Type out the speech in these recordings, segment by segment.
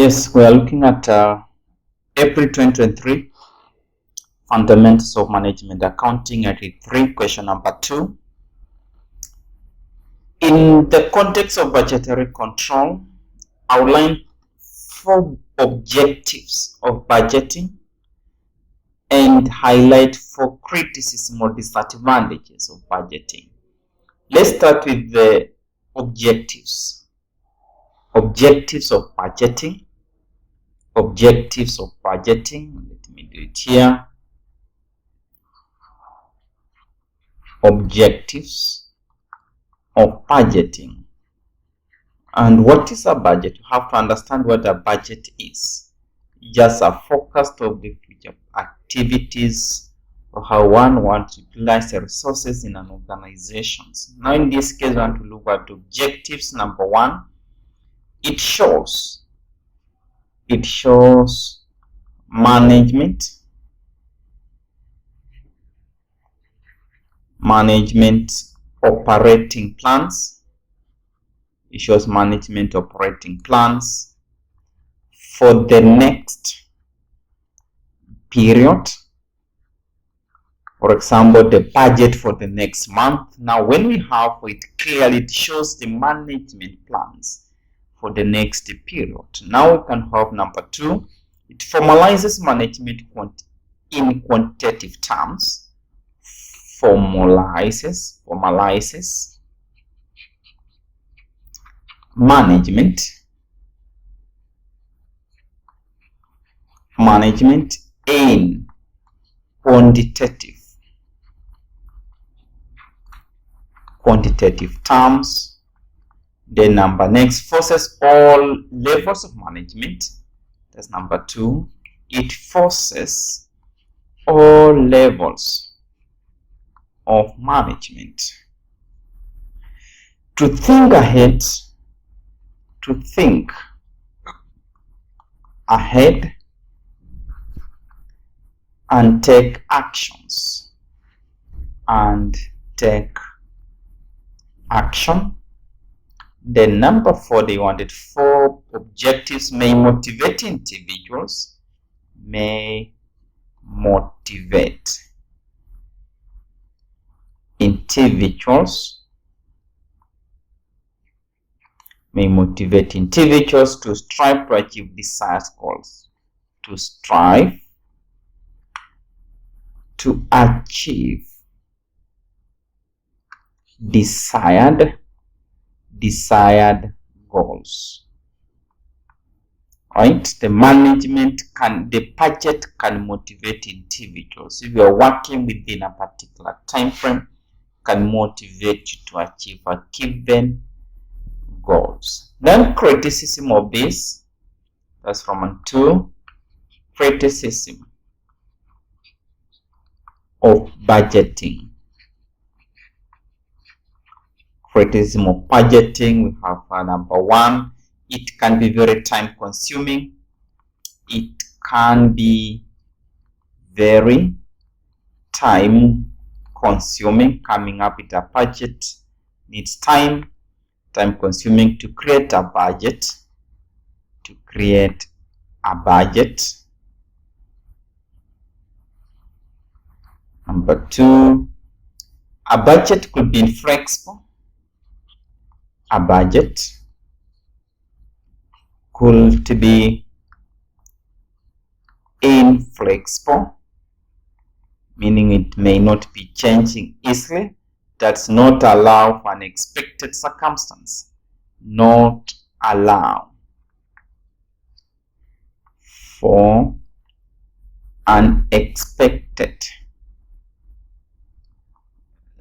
Yes, we are looking at April 2023 Fundamentals of Management Accounting at 3, question number 2. In the context of budgetary control, outline 4 objectives of budgeting and highlight 4 criticism or disadvantages of budgeting. Let's start with the objectives. Objectives of budgeting. Objectives of budgeting. Let me do it here. Objectives of budgeting. And what is a budget? You have to understand what a budget is. Just a forecast of the future activities or how one wants to utilize the resources in an organization. Now in this case, we want to look at objectives. Number 1, it shows management operating plans. It shows management operating plans for the next period. For example, the budget for the next month. Now, when we have it clearly, it shows the management plans for the next period. Now we can have number 2. It formalizes management in quantitative terms. Formalizes management in quantitative terms. Then number next, forces all levels of management. That's number 2. It forces all levels of management to think ahead, and take actions, Then number 4, they wanted 4 objectives may motivate individuals, to strive to achieve desired goals. To strive to achieve desired goals. Right? The budget can motivate individuals. If you are working within a particular time frame, can motivate you to achieve a given goals. Then criticism of this, that's from 2. Criticism of budgeting. Criticism of budgeting, we have number 1. It can be very time consuming. It can be very time consuming. Coming up with a budget needs time consuming to create a budget. Number 2, a budget could be inflexible. A budget could be inflexible, meaning it may not be changing easily. Does not allow for unexpected circumstance. Not allow for unexpected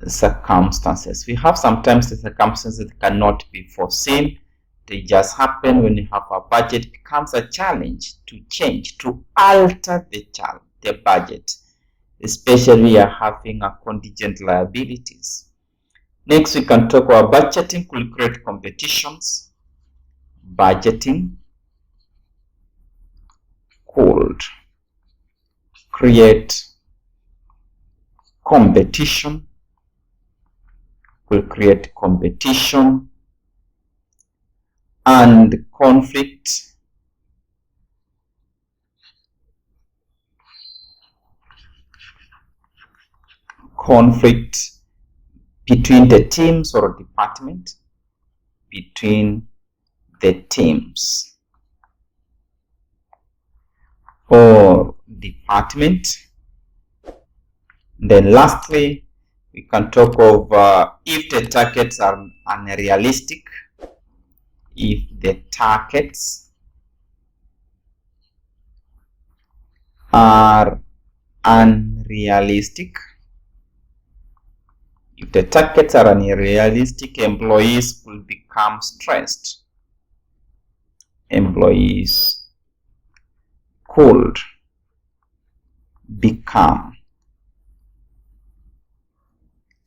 circumstances. We have sometimes the circumstances that cannot be foreseen. They just happen. When you have a budget, it becomes a challenge to change, to alter the budget, especially you are having a contingent liabilities. Next, we can talk about budgeting could create competitions. Budgeting could create competition. And conflict conflict between the teams or department, between the teams or department. Then lastly, we can talk of if the targets are unrealistic. If the targets are unrealistic, if the targets are unrealistic, employees will become stressed. Employees could become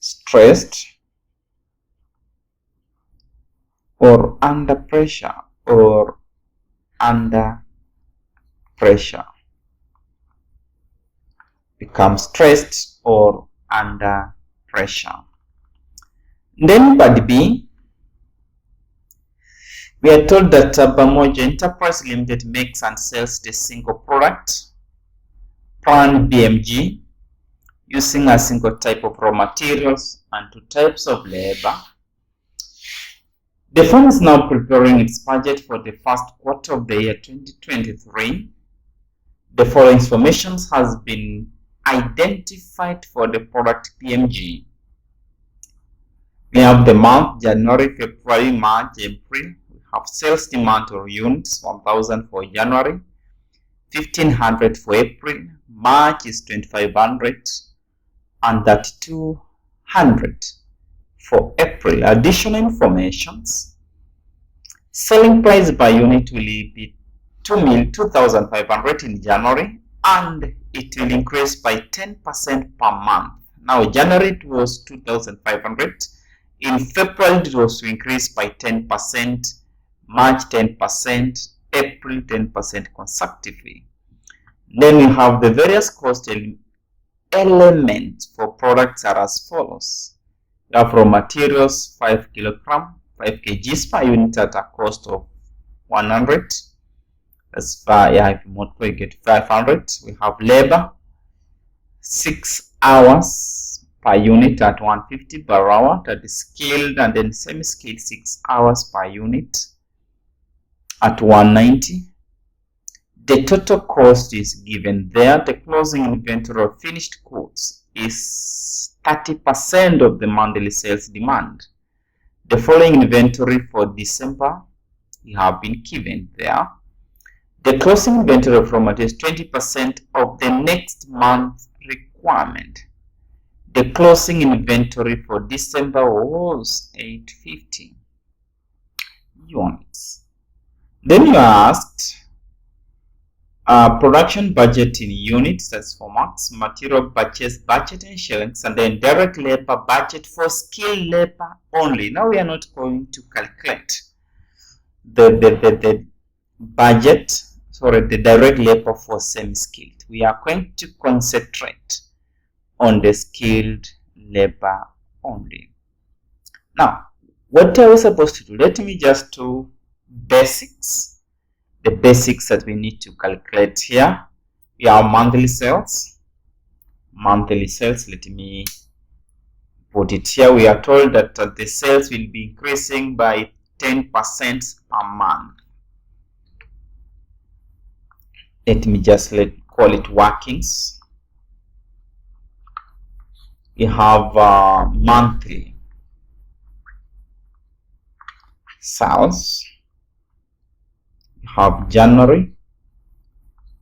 stressed or under pressure, become stressed or under pressure. Then part B, we are told that Bamoja Enterprise Limited makes and sells the single product, Plan BMG, using a single type of raw materials and 2 types of labor. The firm is now preparing its budget for the first quarter of the year 2023. The following information has been identified for the product PMG. We have the month January, February, March, April. We have sales demand or units 1,000 for January, 1,500 for April, March is 2,500, and that 200 for April. Additional informations: selling price by unit will be 2,500 in January, and it will increase by 10% per month. Now January it was 2,500, in February it was to increase by 10%, March 10%, April 10% consecutively. Then we have the various cost elements for products are as follows. We have raw materials 5 kg, 5 kgs per unit at a cost of 100. As far as if you multiply, you get 500. We have labor 6 hours per unit at 150 per hour. That is skilled, and then semi-skilled 6 hours per unit at 190. The total cost is given there. The closing inventory of finished goods is 30% of the monthly sales demand. The following inventory for December you have been given there. The closing inventory of raw materials is 20% of the next month requirement. The closing inventory for December was 850 units. Then you are asked production budget in units, that's for marks, material purchase budget and shillings, and then direct labor budget for skilled labor only. Now we are not going to calculate the budget, the direct labor for semi-skilled. We are going to concentrate on the skilled labor only. Now, what are we supposed to do? Let me just do basics. The basics that we need to calculate here. We have monthly sales. Monthly sales, let me put it here. We are told that the sales will be increasing by 10% per month. Let me just call it workings. We have monthly sales. We have January,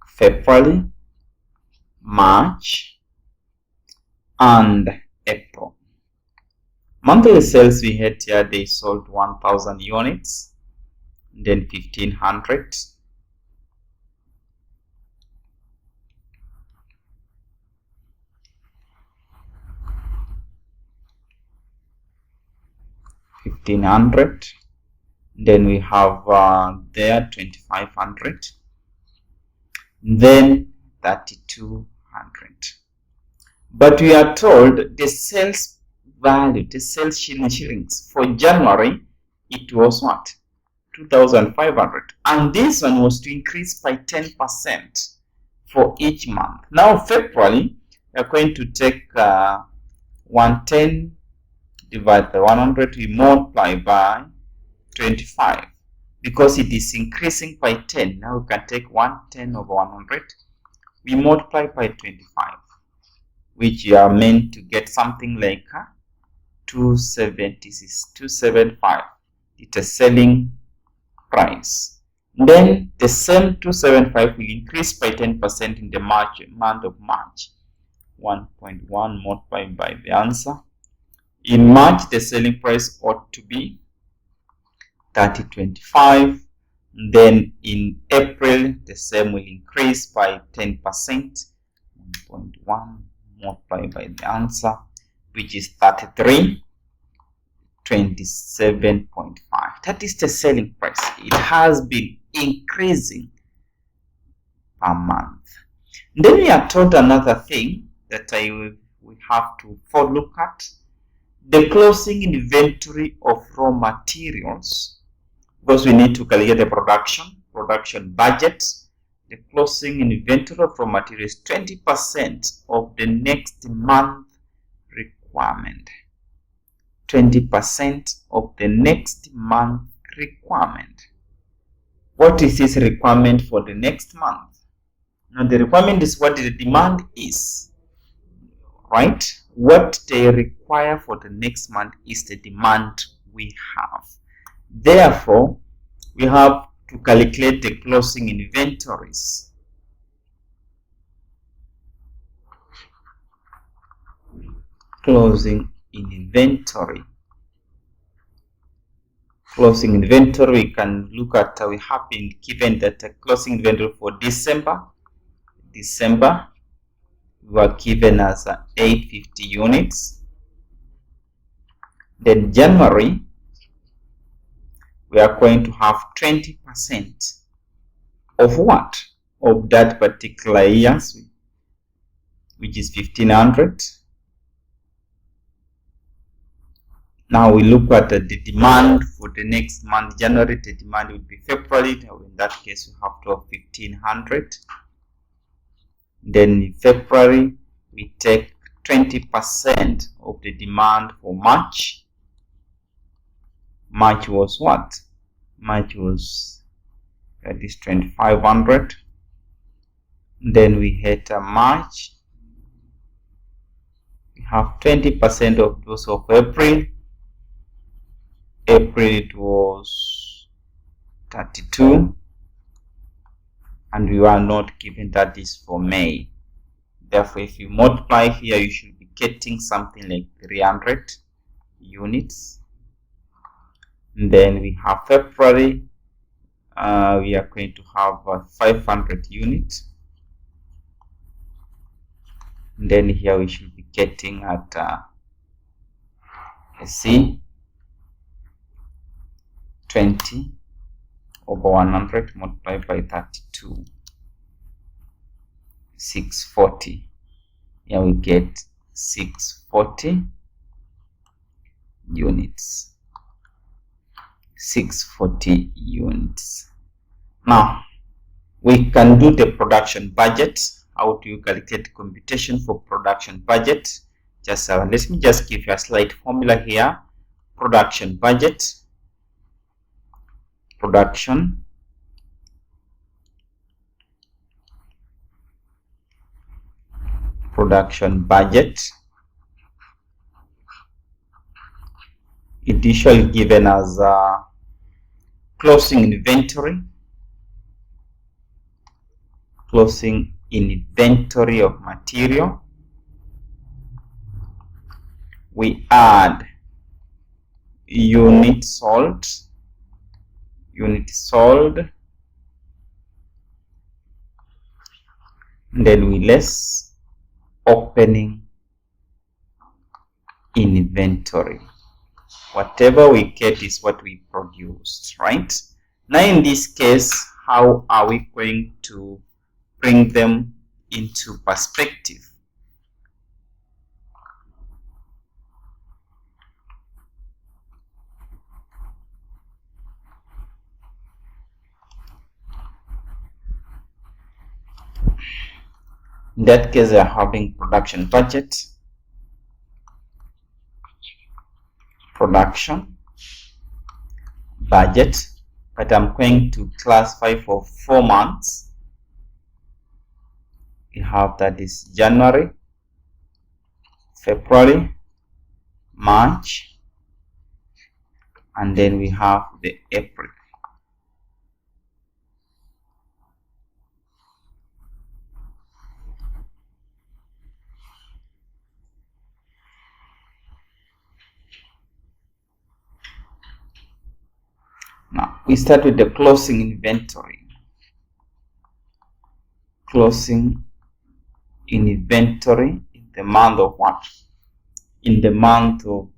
February, March, and April. Monthly sales we had here, they sold 1,000 units, then 1,500. Then we have there 2,500, then 3,200. But we are told the sales value, the sales shillings for January, it was what? 2,500, and this one was to increase by 10% for each month. Now February, we are going to take 110 divided by 100, we multiply by 25. Because it is increasing by 10, now we can take 110 over 100. We multiply by 25, which you are meant to get something like 276, 275. It's a selling price. Then the same 275 will increase by 10% in the month of March. 1.1 multiplied by the answer. In March, the selling price ought to be 30.25. Then in April, the same will increase by 10%. 1.1 multiplied by the answer, which is 33.27.5. That is the selling price. It has been increasing per month. Then we are told another thing that we have to look at. The closing inventory of raw materials, because we need to calculate the production budget. The closing inventory of raw materials is 20% of the next month requirement. 20% of the next month requirement. What is this requirement for the next month? Now the requirement is what the demand is, right? What they require for the next month is the demand we have. Therefore, we have to calculate the closing inventories. Closing inventory. Closing inventory, we can look at, we have been given that closing inventory for December we were given as 850 units. Then January, we are going to have 20% of what? Of that particular year, which is 1500. Now we look at the demand for the next month. January, the demand will be February. In that case, we have to have 1500. Then in February, we take 20% of the demand for March. March was what? March was at least 2500. Then we hit March. We have 20% of those of April. April, it was 32. And we are not given that is for May. Therefore, if you multiply here, you should be getting something like 300 units. And then we have February. We are going to have 500 units. And then here we should be getting at, let's see, 20 over 100 multiplied by 32, 640. Here we get 640 units. 640 units. Now we can do the production budget. How do you calculate computation for production budget? Just let me just give you a slight formula here. Production budget. Production budget. It usually given as closing inventory. Closing inventory of material. We add unit sold. Then we less opening inventory. Whatever we get is what we produced, right? Now in this case, how are we going to bring them into perspective? In that case, we are having production budget. production budget, but I'm going to classify for 4 months. We have that is January, February, March, and then we have the April. Now we start with the closing inventory. Closing inventory in the month of what? In the month of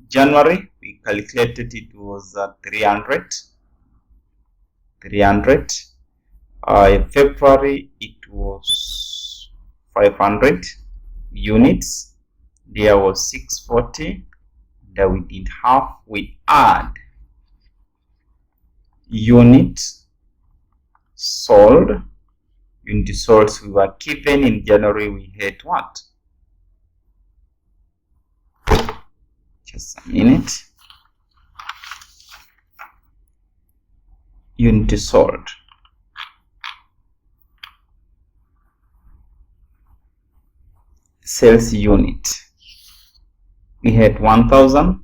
January, we calculated it was 300. In February, it was 500 units. There was 640. That we did half. We add unit sold. Unit sold we were given in January. We had what? Just a minute. Unit sold. Sales unit. We had 1,000.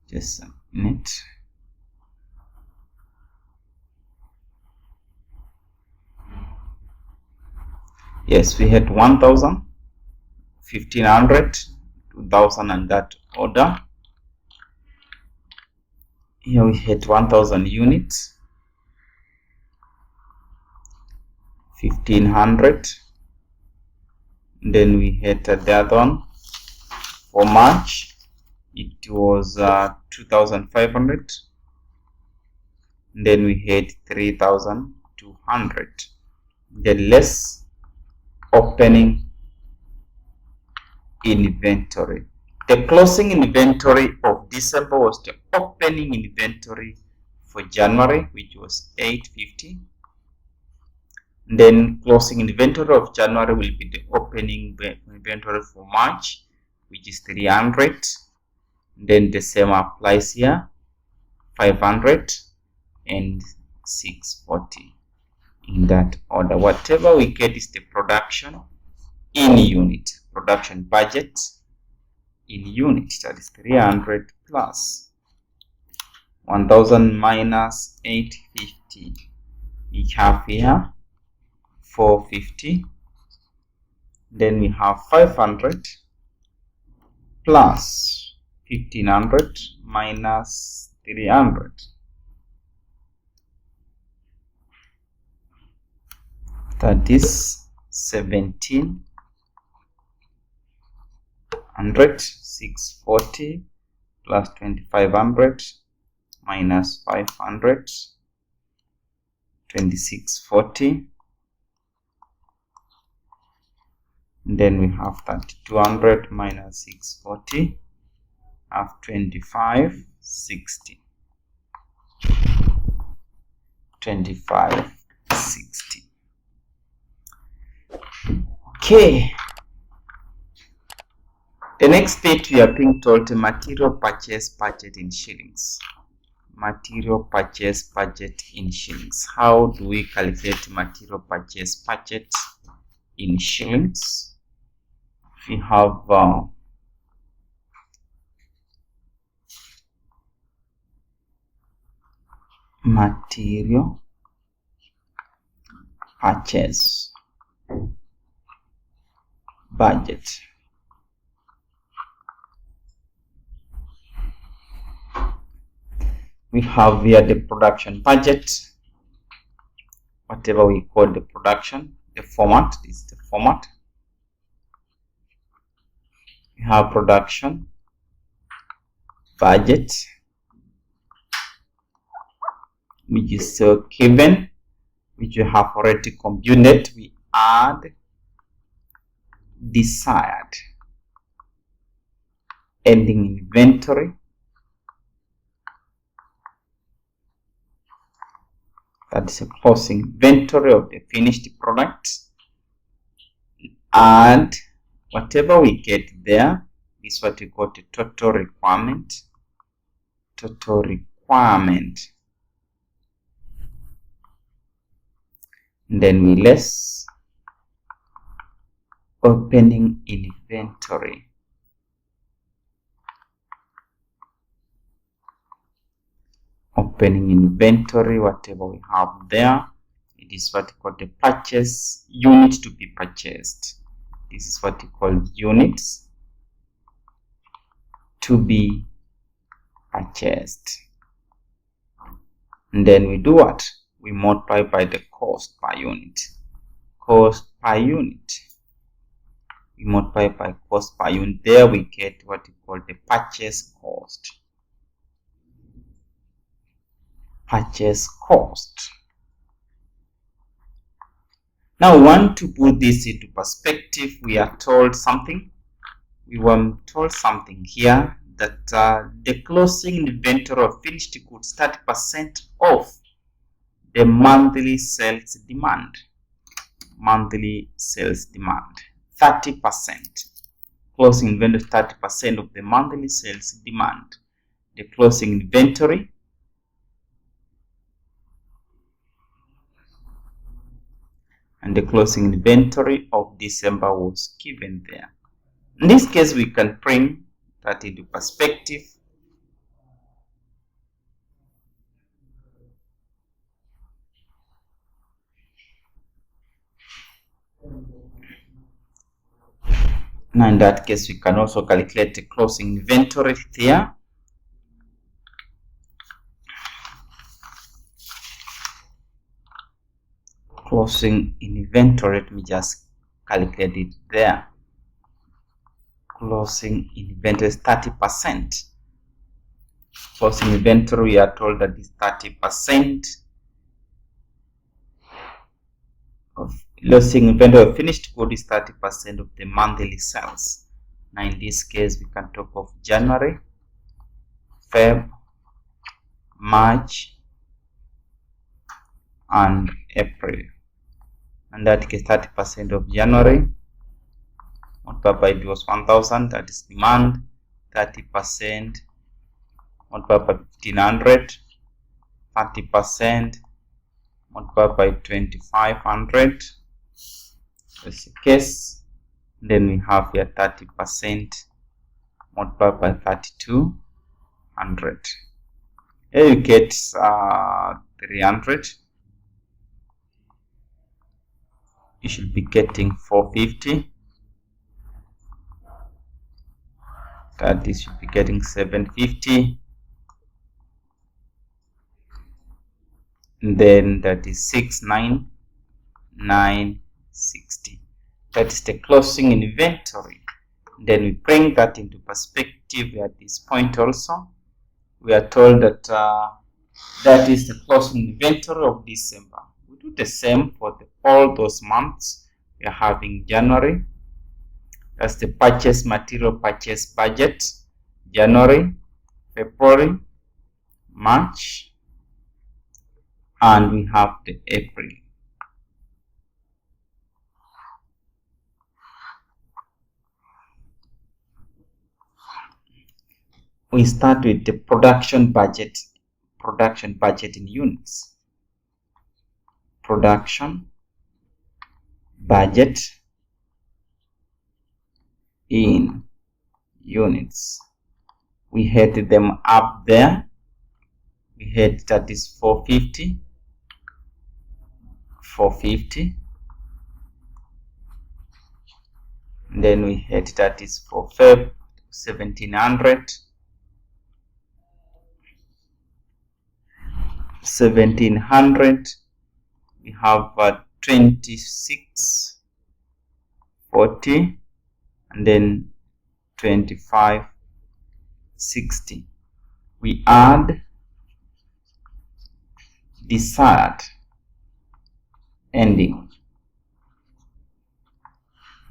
Just a minute. Yes, we had 1,000, 1,500, 2,000, and that order. Here we had 1,000 units, 1,500. Then we had the other one for March. It was 2,500. Then we had 3,200. Then less opening inventory. The closing inventory of December was the opening inventory for January, which was 850. Then closing inventory of January will be the opening inventory for March, which is 300. Then the same applies here, 500 and 640. In that order, whatever we get is the production in unit, production budget in unit. That is 300 plus 1,000 minus 850. We have here 450. Then we have 500 plus 1,500 minus 300. That is 1,700. 640 plus 2,500 minus 500, 2,640. Then we have 3,200 minus 640, have 2,560. 2,560. Okay. The next bit we are being told the material purchase budget in shillings. Material purchase budget in shillings. How do we calculate material purchase budget in shillings? We have material purchase budget. We have here the production budget, whatever we call the production, the format, this is the format. We have production budget, which is given, which we have already computed. We add desired ending inventory, That is a closing inventory of the finished product. And whatever we get there is what we call the total requirement. Total requirement. And then we less opening inventory. Opening inventory, whatever we have there, it is what we call the purchase unit to be purchased. This is what we call units to be purchased. And then we do what? We multiply by the cost per unit. Cost per unit. We multiply by cost per unit. There we get what we call the purchase cost. Purchase cost. Now we want to put this into perspective. We are told something. We were told something here that the closing inventory of finished goods 30% of the monthly sales demand. Monthly sales demand 30%. Closing inventory 30% of the monthly sales demand. The closing inventory and the closing inventory of December was given there. In this case, we can bring that into perspective. Now, in that case, we can also calculate the closing inventory there. Closing inventory, let me just calculate it there. Closing inventory is 30%. Closing inventory, we are told that is 30% of closing inventory of finished good is 30% of the monthly sales. Now in this case, we can talk of January, Feb, March, and April. And that is 30% of January. Multiplied by it was 1,000, that is demand. 30% multiplied by 1,500, 30% multiplied by 2,500. That's the case. Then we have here 30% multiplied by 3,200. Here you get 300. You should be getting 450. That is, should be getting 750. And then that is 69960. That is the closing inventory. Then we bring that into perspective at this point also. We are told that that is the closing inventory of December. We do the same for all those months. We are having January. That's the purchase material purchase budget. January, February, March, and we have the April. We start with the production budget. Production budget in units. Production budget in units. We had them up there. We had that is 450, 450. And then we had that is for Feb 1700, 1700. We have 2640. And then 2560. We add desired ending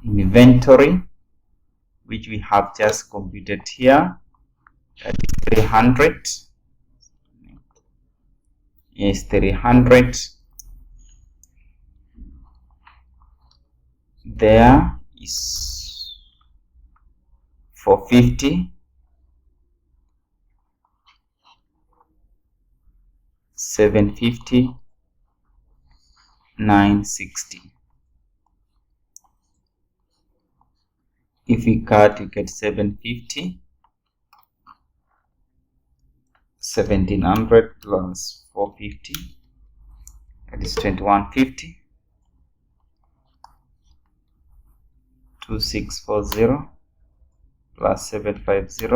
inventory, which we have just computed here. That is 300. is 300. There is 450, 750, 960. If we cut, you get 750, 1700 plus 450, that is 2150, 2640 plus 750.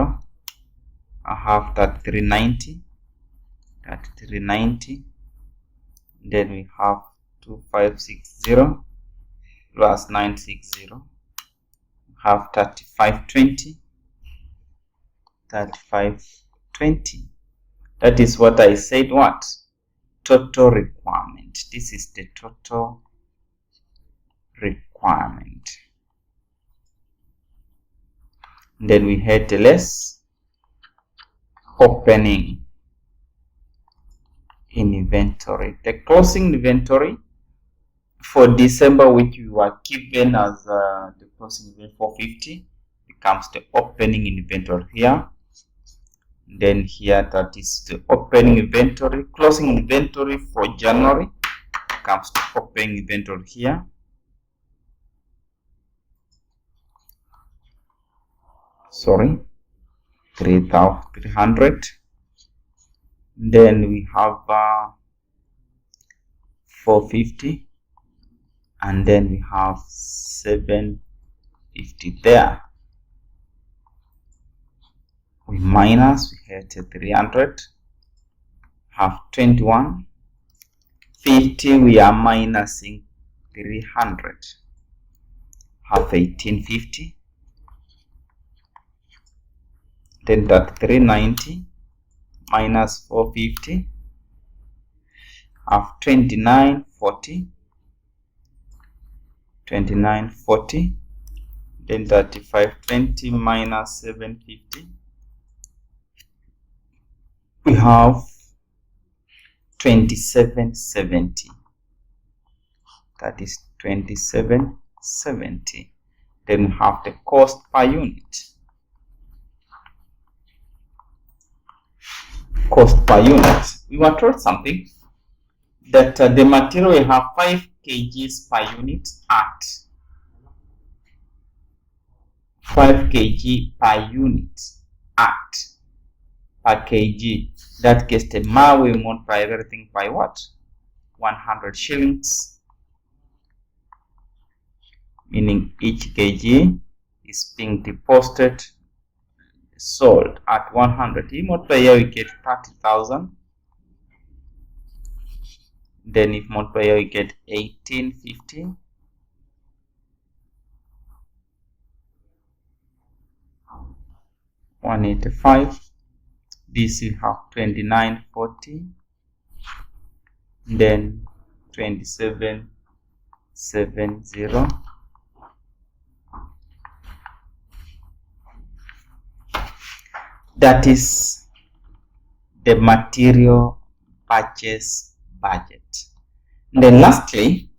I have that 390, then we have 2560 plus 960, have 3520. That is what I said, what? Total requirement. This is the total requirement. Then we had the less opening in inventory. The closing inventory for December, which we were given as the closing inventory 450, becomes the opening inventory here. Then here, that is the opening inventory. Closing inventory for January comes to opening inventory here. Sorry, 3,300. Then we have 450, and then we have 750 there. We minus, we had 300, have 21, 50, we are minusing 300, have 1850, then that 390 minus 450, have 2940, 2940, then 3520 minus 750, we have 2770. That is 2770. Then we have the cost per unit. Cost per unit. We were told something that the material will have 5 kgs per unit at 5 kg per unit at per kg. That case, the MA will multiply everything by what? 100 shillings. Meaning each kg is being deposited, sold at 100. You multiply here, we get 30,000. Then if multiply here, we get 1850. $185. This will have 2940, then 2770. That is the material purchase budget. And then lastly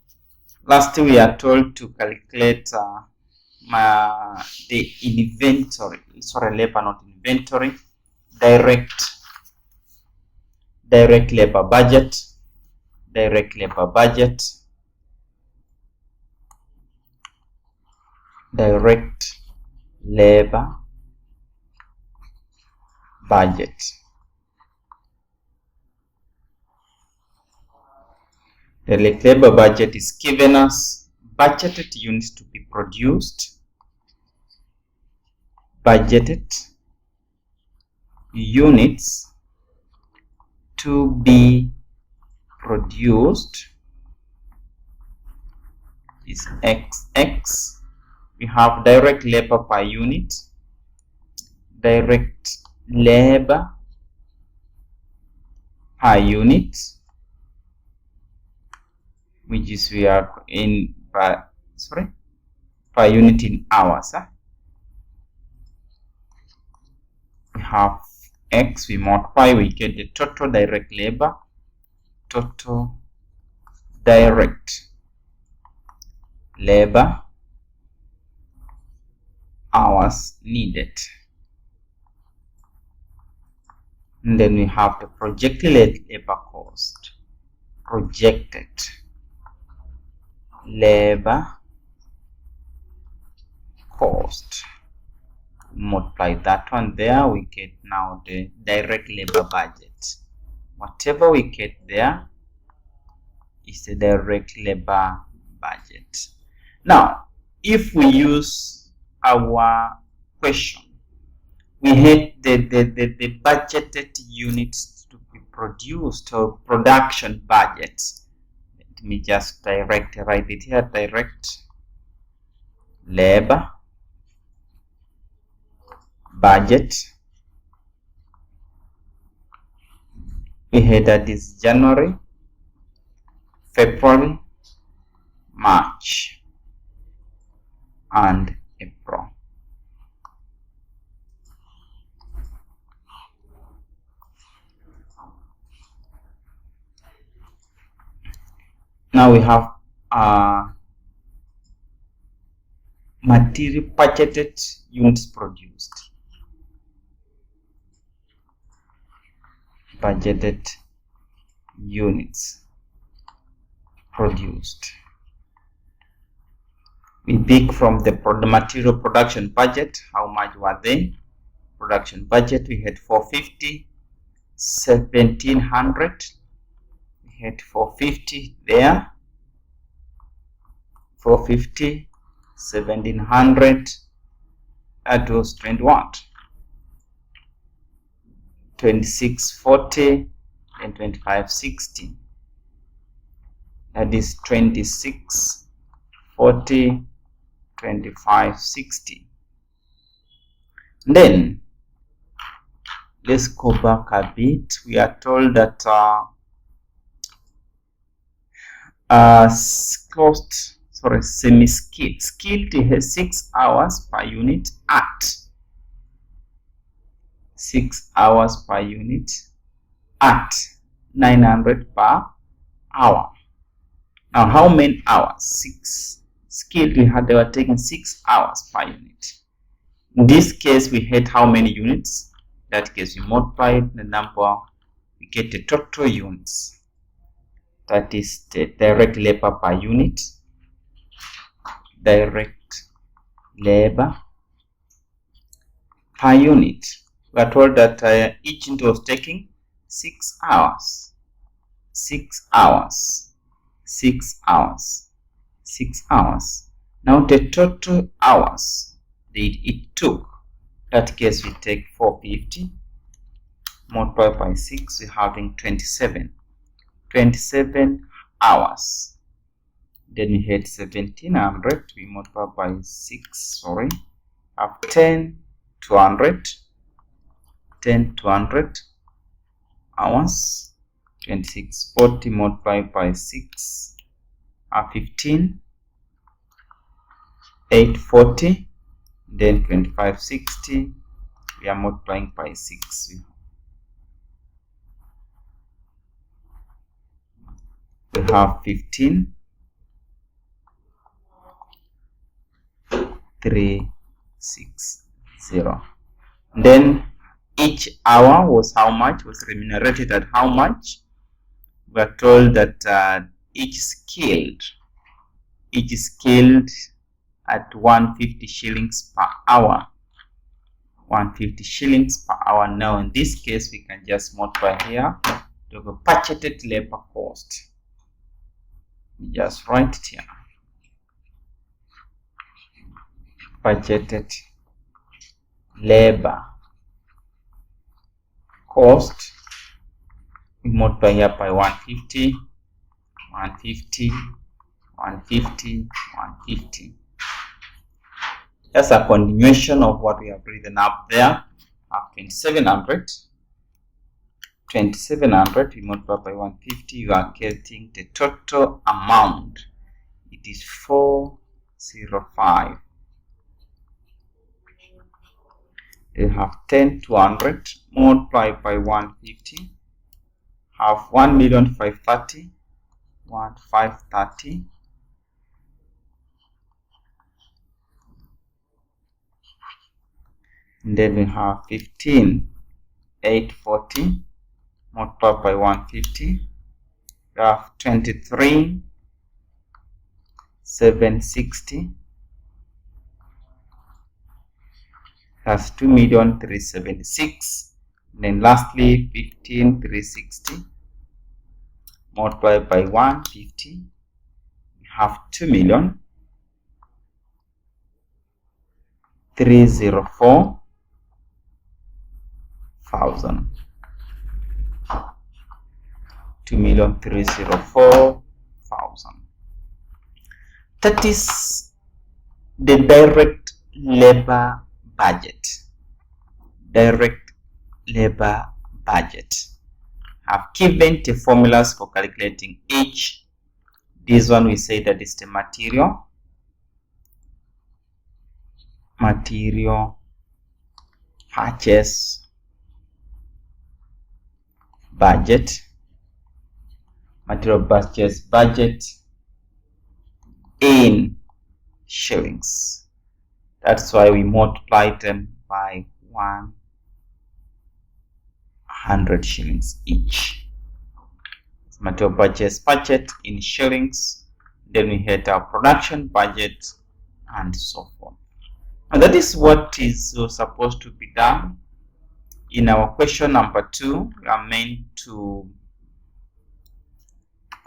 we are told to calculate the inventory, sorry, labor, not inventory, direct labor budget, direct labor budget, direct labor budget. The direct labor budget is given us budgeted units to be produced, budgeted units to be produced is XX. We have direct labor per unit, direct labor per unit, which is we are in per unit in hours. We have X, we multiply, we get the total direct labor total direct labor hours needed. And then we have the projected labor cost. Projected labor cost. Multiply that one there, we get now the direct labor budget. Whatever we get there is the direct labor budget. Now, if we use our question, we had the budgeted units to be produced, or production budget. Let me just write it here, direct labor budget. We had that is January, February, March, and April. Now we have material budgeted units produced. Budgeted units produced. We pick from the material production budget. How much were they? Production budget, we had 450, 1700. We had 450 there, 450, 1700. That was 21, 2640, and 2560. That is 2640, 2560. Then let's go back a bit. We are told that semi-skilled. Skilled has 6 hours per unit at 6 hours per unit at 900 per hour. Now, how many hours? 6. Skilled, they were taking 6 hours per unit. In this case, we had how many units? In that case, we multiplied the number, we get the total units. That is the direct labor per unit. Direct labor per unit. We are told that each unit was taking 6 hours. 6 hours. 6 hours. 6 hours. Now the total hours that it took. In that case, we take 450 multiplied by 6. We're having 27. 27 hours. Then we had 1700. We multiply by 6. Sorry, have 10, 200. 10, 200 hours. 2640 multiplied by 6 are 15, 840. Then 2560, we are multiplying by 6. We have 15, 360. Then each hour was how much, was remunerated at how much? We are told that each skilled at 150 shillings per hour. 150 shillings per hour. Now in this case, we can just multiply here to the budgeted labor cost. We just write it here. Budgeted labor cost. We multiply here by 150, 150, 150, 150. That's a continuation of what we have written up there. 2700. 2700 we multiply by 150. You are getting the total amount. It is 405. You have 10, 200 multiplied by 150. have 1,530,000, 1,530,000. And then we have 15,840 multiplied by 150. We have 23,760. That's 2,376,000. And then lastly 15,360 multiplied by 150. We have 2,304,000. 2,304,000. That is the direct labor budget. Direct labor budget. I've given the formulas for calculating each. This one we say that is the material purchase budget, material purchase budget in shillings. That's why we multiply them by 100 shillings each. Material purchase budget in shillings. Then we hit our production budget and so forth. And that is what is supposed to be done. In our question number 2, we are meant to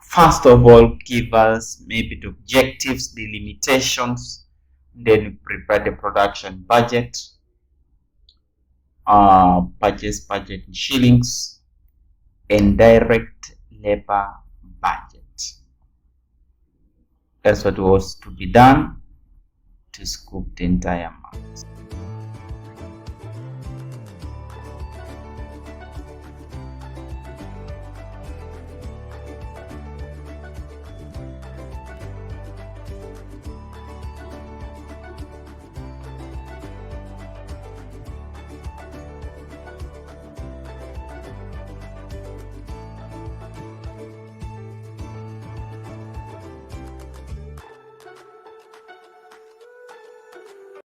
first of all give us maybe the objectives, the limitations, then prepare the production budget, purchase budget in shillings, and direct labor budget. That's what was to be done to scoop the entire market.